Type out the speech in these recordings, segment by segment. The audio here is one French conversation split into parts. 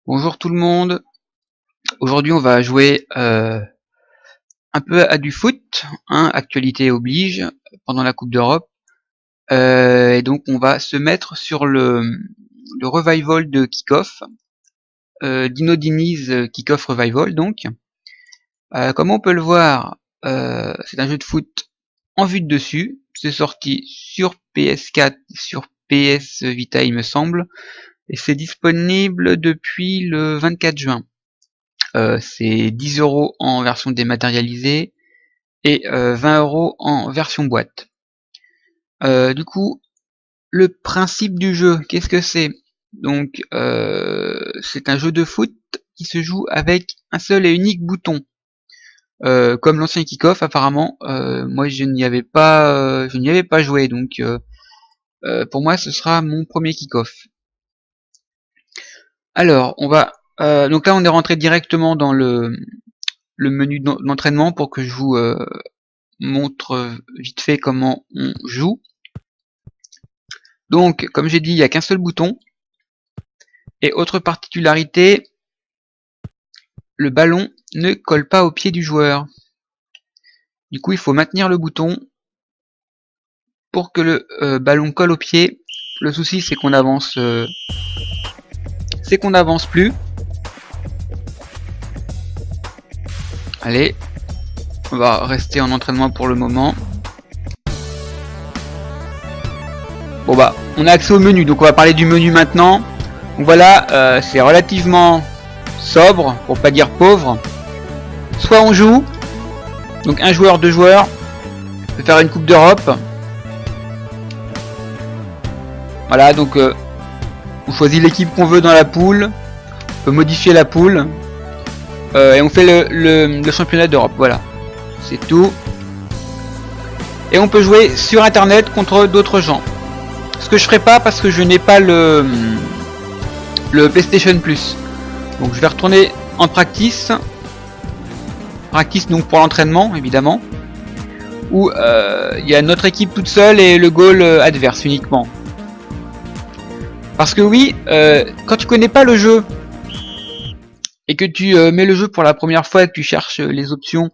Bonjour tout le monde. Aujourd'hui, on va jouer un peu à du foot, hein, actualité oblige, pendant la Coupe d'Europe. Et donc, on va se mettre sur le revival de Kickoff, Dino Diniz Kickoff Revival. Donc, comme on peut le voir, c'est un jeu de foot en vue de dessus. C'est sorti sur PS4, sur PS Vita, il me semble, et c'est disponible depuis le 24 juin. C'est 10 € en version dématérialisée et 20 € en version boîte. Du coup, le principe du jeu, qu'est-ce que c'est? Donc, c'est un jeu de foot qui se joue avec un seul et unique bouton. Comme l'ancien Kickoff, apparemment, moi je n'y avais pas joué, donc pour moi ce sera mon premier Kickoff. Alors, donc là on est rentré directement dans le menu d'entraînement pour que je vous montre vite fait comment on joue. Donc, comme j'ai dit, il n'y a qu'un seul bouton. Et autre particularité, le ballon ne colle pas au pied du joueur. Du coup, il faut maintenir le bouton pour que le ballon colle au pied. Le souci, c'est qu'on avance plus. Allez, on va rester en entraînement pour le moment. Bon bah, on a accès au menu, donc on va parler du menu maintenant. Donc voilà, c'est relativement sobre, pour pas dire pauvre. Soit on joue, donc un joueur, deux joueurs, on peut faire une Coupe d'Europe. Voilà, donc on choisit l'équipe qu'on veut dans la poule, on peut modifier la poule, et on fait le championnat d'Europe, voilà. C'est tout. Et on peut jouer sur internet contre d'autres gens. Ce que je ferai pas parce que je n'ai pas le PlayStation Plus. Donc je vais retourner en practice. Practice donc pour l'entraînement évidemment. Où il y a notre équipe toute seule et le goal adverse uniquement. Parce que oui, quand tu connais pas le jeu et que tu mets le jeu pour la première fois et que tu cherches les options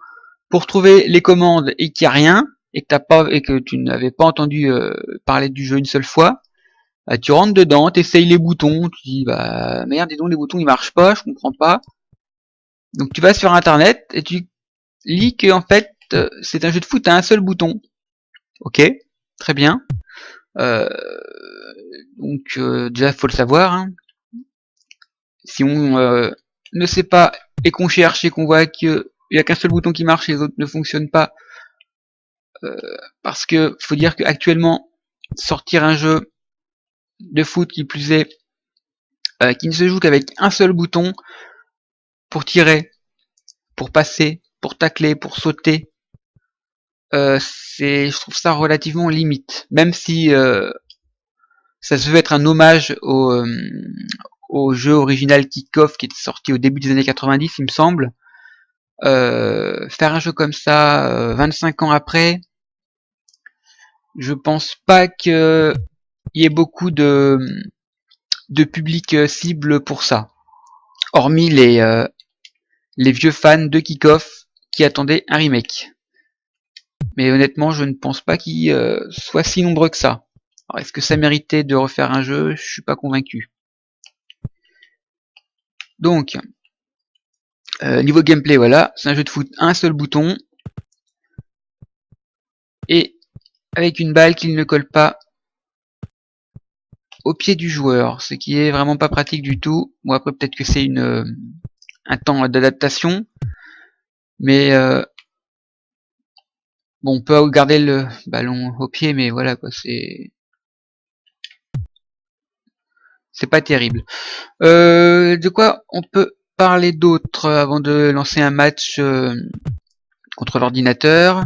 pour trouver les commandes et qu'il n'y a rien et que tu n'avais pas entendu parler du jeu une seule fois, bah, tu rentres dedans, t'essayes les boutons, tu dis bah merde dis donc les boutons ils marchent pas, je comprends pas. Donc tu vas sur internet et tu lis que en fait c'est un jeu de foot à un seul bouton. Ok, très bien. Donc déjà faut le savoir. Hein. Si on ne sait pas et qu'on cherche et qu'on voit qu'il n'y a qu'un seul bouton qui marche et les autres ne fonctionnent pas, parce que faut dire qu'actuellement sortir un jeu de foot qui plus est qui ne se joue qu'avec un seul bouton pour tirer, pour passer, pour tacler, pour sauter, je trouve ça relativement limite. Même si ça se veut être un hommage au jeu original Kickoff qui était sorti au début des années 90, il me semble. Faire un jeu comme ça 25 ans après, je pense pas qu'il y ait beaucoup de public cible pour ça. Hormis les vieux fans de Kickoff qui attendaient un remake. Mais honnêtement, je ne pense pas qu'il soit si nombreux que ça. Alors, est-ce que ça méritait de refaire un jeu? Je suis pas convaincu. Donc, niveau gameplay, voilà, c'est un jeu de foot, un seul bouton, et avec une balle qui ne colle pas au pied du joueur, ce qui est vraiment pas pratique du tout. Bon après peut-être que c'est un temps d'adaptation, mais bon on peut garder le ballon au pied, mais voilà quoi, c'est pas terrible. De quoi on peut parler d'autre avant de lancer un match contre l'ordinateur?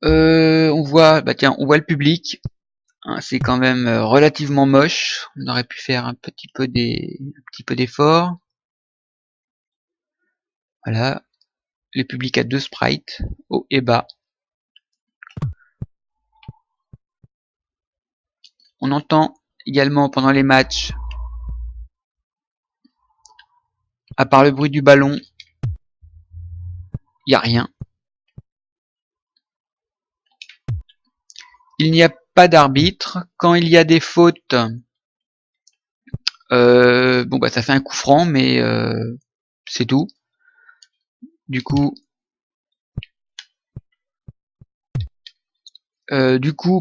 On voit, bah tiens, on voit le public. Hein, c'est quand même relativement moche. On aurait pu faire un petit peu d'effort. Voilà, le public a deux sprites, haut et bas. On entend également pendant les matchs À part le bruit du ballon, il n'y a rien. Il n'y a pas d'arbitre. Quand il y a des fautes, bon bah ça fait un coup franc, mais c'est tout. Du coup,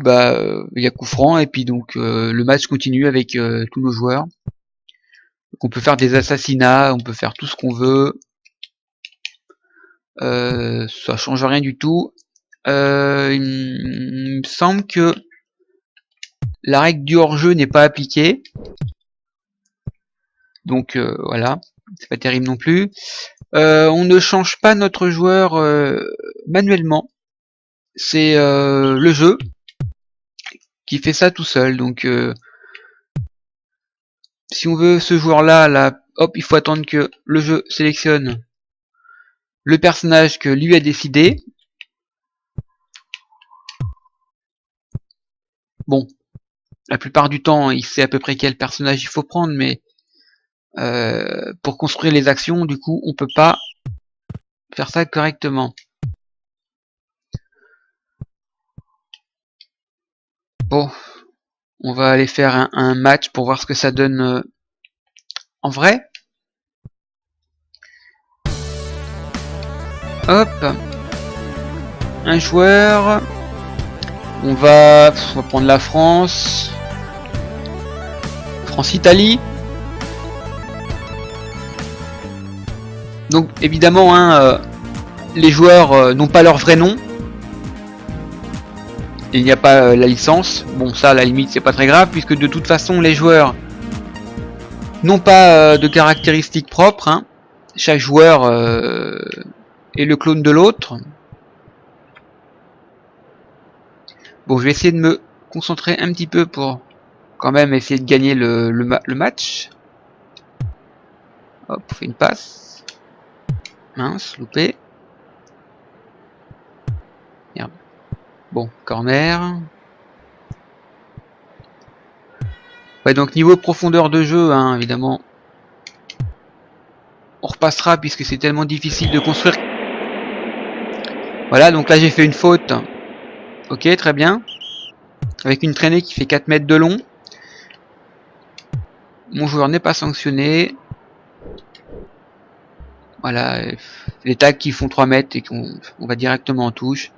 bah il y a coup franc et puis donc le match continue avec tous nos joueurs. Donc on peut faire des assassinats, on peut faire tout ce qu'on veut. Ça change rien du tout. Il me semble que la règle du hors-jeu n'est pas appliquée. Donc voilà, c'est pas terrible non plus. On ne change pas notre joueur manuellement. C'est le jeu qui fait ça tout seul. Donc si on veut ce joueur-là, là, hop, il faut attendre que le jeu sélectionne le personnage que lui a décidé. Bon, la plupart du temps, il sait à peu près quel personnage il faut prendre, mais pour construire les actions, du coup, on peut pas faire ça correctement. Bon, on va aller faire un match pour voir ce que ça donne en vrai. Hop, un joueur. On va prendre la France. France-Italie. Donc évidemment, hein, les joueurs n'ont pas leur vrai nom. Il n'y a pas la licence. Bon, ça, à la limite, c'est pas très grave, puisque de toute façon, les joueurs n'ont pas de caractéristiques propres. Hein. Chaque joueur est le clone de l'autre. Bon, je vais essayer de me concentrer un petit peu pour quand même essayer de gagner le match. Hop, on fait une passe. Mince, loupé. Merde. Bon, corner. Ouais, donc niveau profondeur de jeu, hein, évidemment, on repassera puisque c'est tellement difficile de construire. Voilà, donc là j'ai fait une faute. Ok, très bien. Avec une traînée qui fait 4 mètres de long. Mon joueur n'est pas sanctionné. Voilà, les tags qui font 3 mètres et qu'on va directement en touche.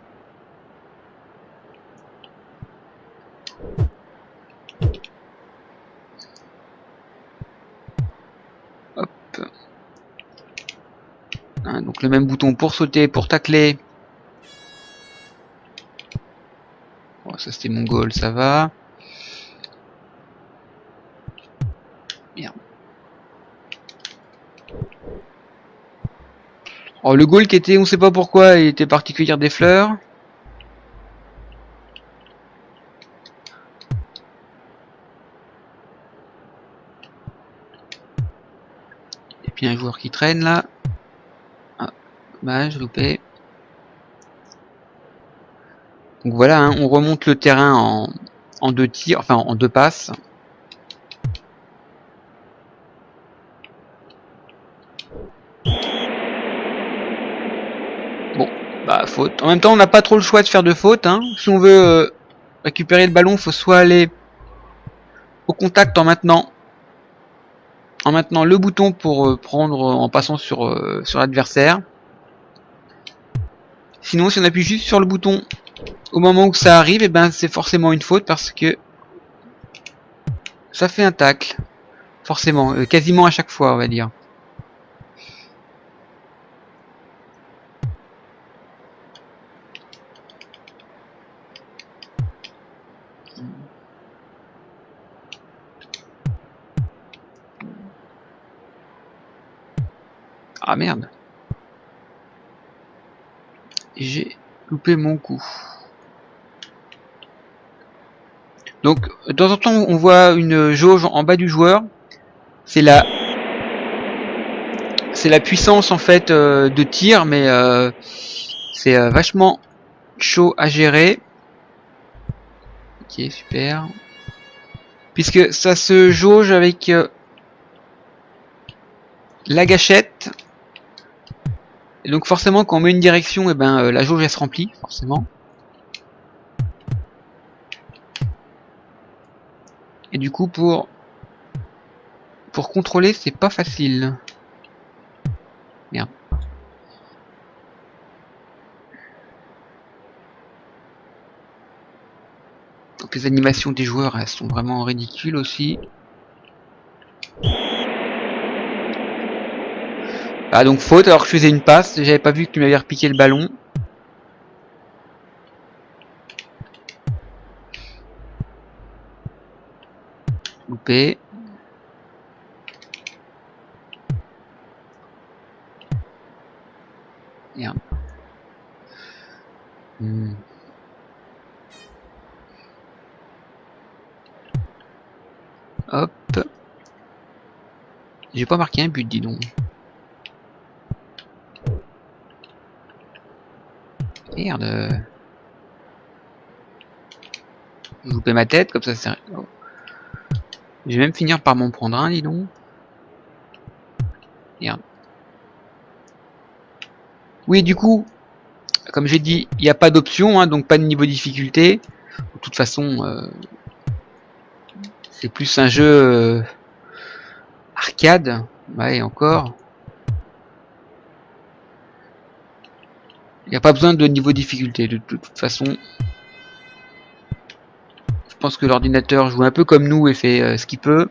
Hop. Hein, donc le même bouton pour sauter, pour tacler. Bon, ça c'était mon goal, ça va. Merde. Oh, le goal qui était, on sait pas pourquoi, il était parti cueillir des fleurs. Et puis un joueur qui traîne là. Ah, dommage, loupé. Donc voilà, hein, on remonte le terrain en 2 tirs, enfin en 2 passes. Bon, bah faute. En même temps, on n'a pas trop le choix de faire de faute. Hein. Si on veut récupérer le ballon, faut soit aller au contact en maintenant le bouton pour prendre en passant sur l'adversaire. Sinon, si on appuie juste sur le bouton au moment où ça arrive, et ben c'est forcément une faute parce que ça fait un tacle. Forcément, quasiment à chaque fois, on va dire. Ah merde. J'ai loupé mon coup. Donc, de temps en temps, on voit une jauge en bas du joueur. C'est la puissance en fait de tir, mais c'est vachement chaud à gérer. Ok, super. Puisque ça se jauge avec la gâchette. Et donc forcément quand on met une direction, et ben la jauge elle se remplit, forcément. Et du coup pour contrôler c'est pas facile. Merde. Donc les animations des joueurs elles sont vraiment ridicules aussi. Ah donc faute alors que je faisais une passe, j'avais pas vu que tu m'avais repiqué le ballon. Loupé. Merde. Hop. J'ai pas marqué un but, dis donc. Merde. Je loupé ma tête, comme ça c'est... Oh. Je vais même finir par m'en prendre un, dis donc. Merde. Oui, du coup, comme j'ai dit, il n'y a pas d'option, hein, donc pas de niveau de difficulté. De toute façon, c'est plus un jeu arcade. Ouais, encore. Il n'y a pas besoin de niveau de difficulté, de toute façon. Je pense que l'ordinateur joue un peu comme nous et fait ce qu'il peut.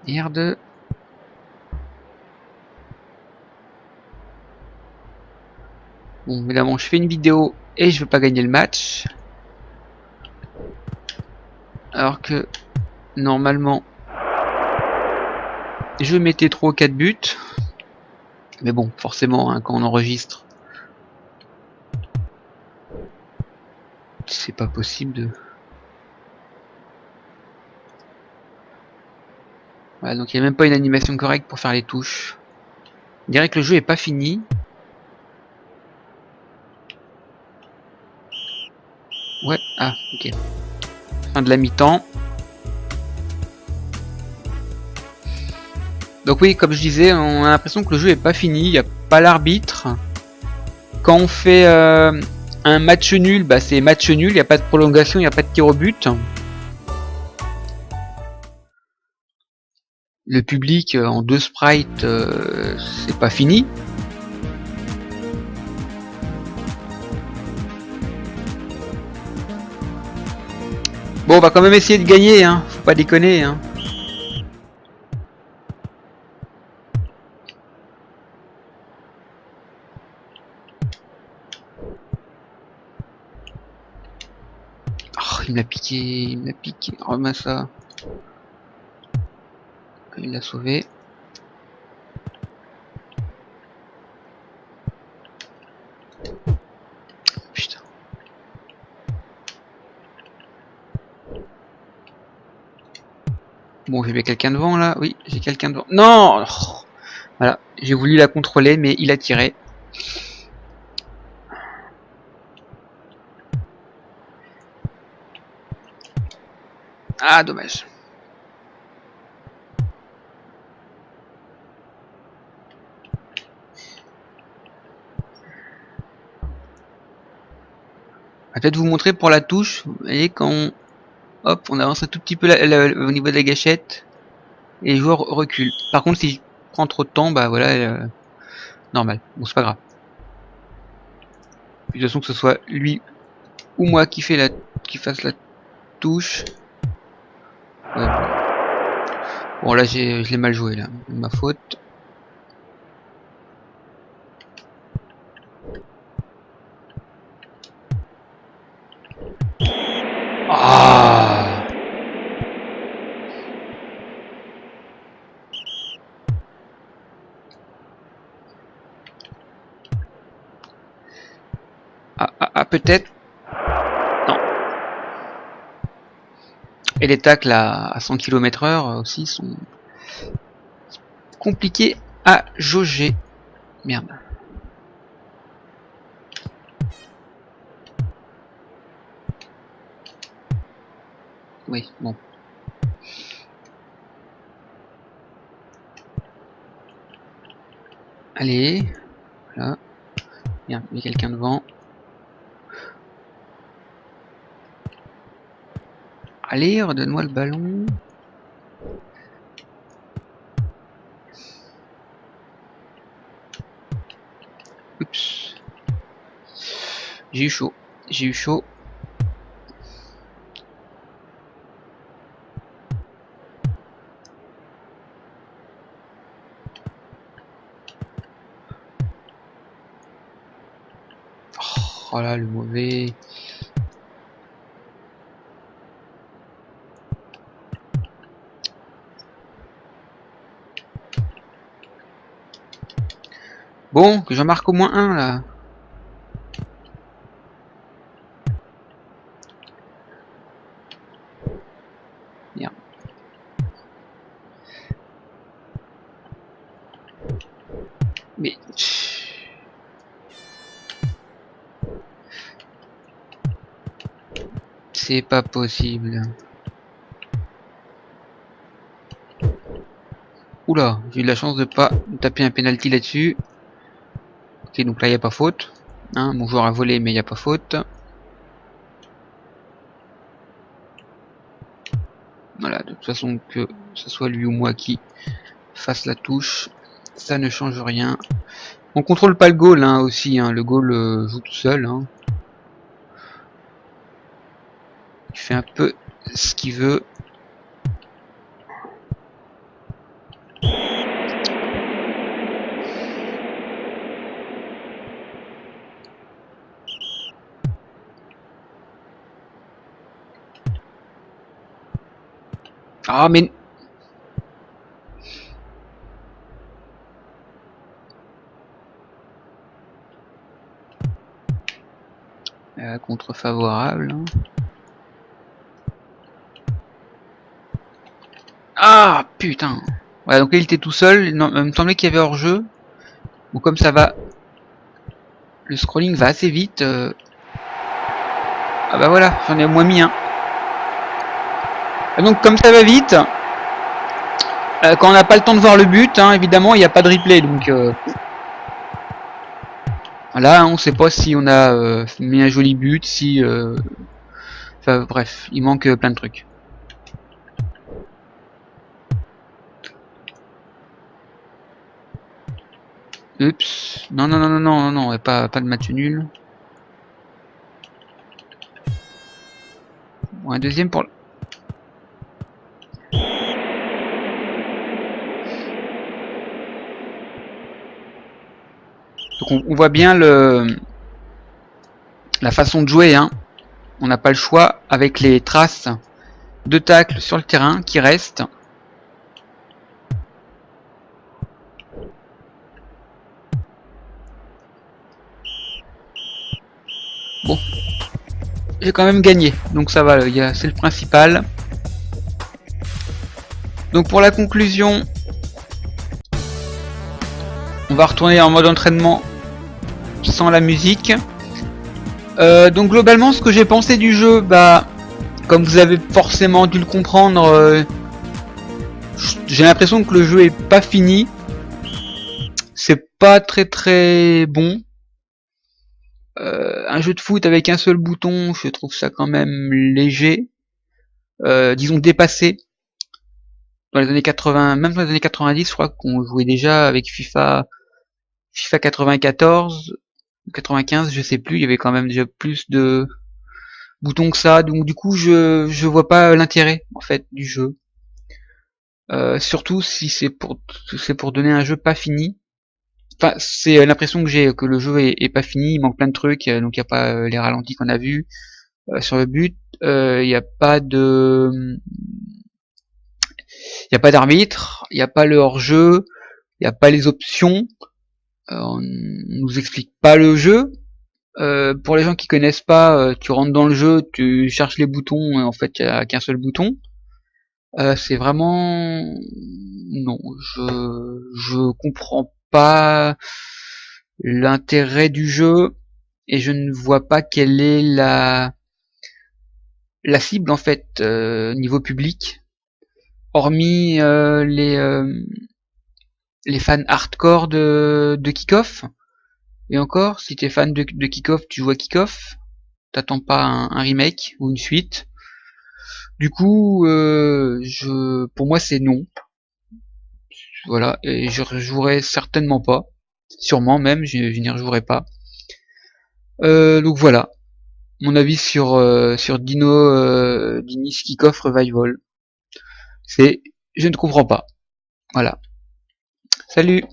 Merde. Bon, évidemment, je fais une vidéo et je veux pas gagner le match. Alors que, normalement, je mettais 3 ou 4 buts. Mais bon, forcément, hein, quand on enregistre, c'est pas possible de... Voilà, donc il n'y a même pas une animation correcte pour faire les touches. On dirait que le jeu est pas fini. Ouais, ah, ok. Fin de la mi-temps. Donc oui, comme je disais, on a l'impression que le jeu est pas fini, il n'y a pas l'arbitre. Quand on fait un match nul, bah c'est match nul, il n'y a pas de prolongation, il n'y a pas de tir au but. Le public en 2 sprites, c'est pas fini. Bon, on va quand même essayer de gagner, hein. Faut pas déconner, hein. Oh, il m'a piqué, Remets ça. Il l'a sauvé. Putain. Bon, j'ai quelqu'un devant là. Oui, j'ai quelqu'un devant. Non. Voilà, j'ai voulu la contrôler, mais il a tiré. Ah, dommage. Je vais peut-être vous montrer pour la touche. Vous voyez, quand on... Hop, on avance un tout petit peu au niveau de la gâchette. Et les joueurs reculent. Par contre, si je prends trop de temps, bah voilà, normal. Bon, c'est pas grave. De toute façon, que ce soit lui ou moi qui fasse la touche. Ouais. Bon, là, je l'ai mal joué, là. Ma faute. Ah. Ah, peut-être. Non. Et les tacles à 100 km/h aussi sont compliqués à jauger. Merde. Oui, bon. Allez, là. Il y a quelqu'un devant. Allez, redonne-moi le ballon. Oups. J'ai eu chaud. J'ai eu chaud. Oh là, le mauvais. Bon, que j'en marque au moins un là. Merde. Mais... c'est pas possible. Oula, j'ai eu de la chance de pas taper un penalty là-dessus. Ok, donc là il n'y a pas faute. Hein, mon joueur a volé mais il n'y a pas faute. Voilà, de toute façon que ce soit lui ou moi qui fasse la touche, ça ne change rien. On contrôle pas le goal hein, aussi, hein. Le goal joue tout seul. Hein. Il fait un peu ce qu'il veut. Ah mais... contre favorable. Hein. Ah putain. Ouais, donc là il était tout seul. Il me semblait qu'il y avait hors-jeu. Bon, comme ça va... Le scrolling va assez vite. Ah bah voilà, j'en ai au moins mis un. Et donc comme ça va vite, quand on n'a pas le temps de voir le but, hein, évidemment il n'y a pas de replay. Donc là on sait pas si on a mis un joli but, si... Enfin bref, il manque plein de trucs. Oups, non non non non non non, pas de match nul. Bon, un deuxième pour... Donc on voit bien la façon de jouer, hein. On n'a pas le choix avec les traces de tacle sur le terrain qui restent. Bon, j'ai quand même gagné, donc ça va, c'est le principal. Donc pour la conclusion, on va retourner en mode entraînement sans la musique. Donc globalement, ce que j'ai pensé du jeu, bah, comme vous avez forcément dû le comprendre, j'ai l'impression que le jeu est pas fini. C'est pas très très bon. Un jeu de foot avec un seul bouton, je trouve ça quand même léger. Disons dépassé. Dans les années 80, même dans les années 90, je crois qu'on jouait déjà avec FIFA 94, 95, je sais plus, il y avait quand même déjà plus de boutons que ça, donc du coup je vois pas l'intérêt en fait du jeu. Surtout si c'est pour donner un jeu pas fini. Enfin, c'est l'impression que j'ai que le jeu est pas fini, il manque plein de trucs, donc il n'y a pas les ralentis qu'on a vus sur le but, il n'y a pas de... Il n'y a pas d'arbitre, il n'y a pas le hors-jeu, il n'y a pas les options, on nous explique pas le jeu. Pour les gens qui connaissent pas, tu rentres dans le jeu, tu cherches les boutons, et en fait il n'y a qu'un seul bouton. C'est vraiment... Non, je comprends pas l'intérêt du jeu, et je ne vois pas quelle est la cible en fait niveau public, hormis les fans hardcore de Kick-Off. Et encore, si t'es fan de Kick-Off, tu joues à Kick-Off. T'attends pas un remake ou une suite. Du coup, pour moi c'est non. Voilà, et je rejouerai certainement pas. Sûrement même, je n'y rejouerai pas. Donc voilà, mon avis sur Dinis Kick-Off Revival. C'est je ne comprends pas. Voilà. Salut!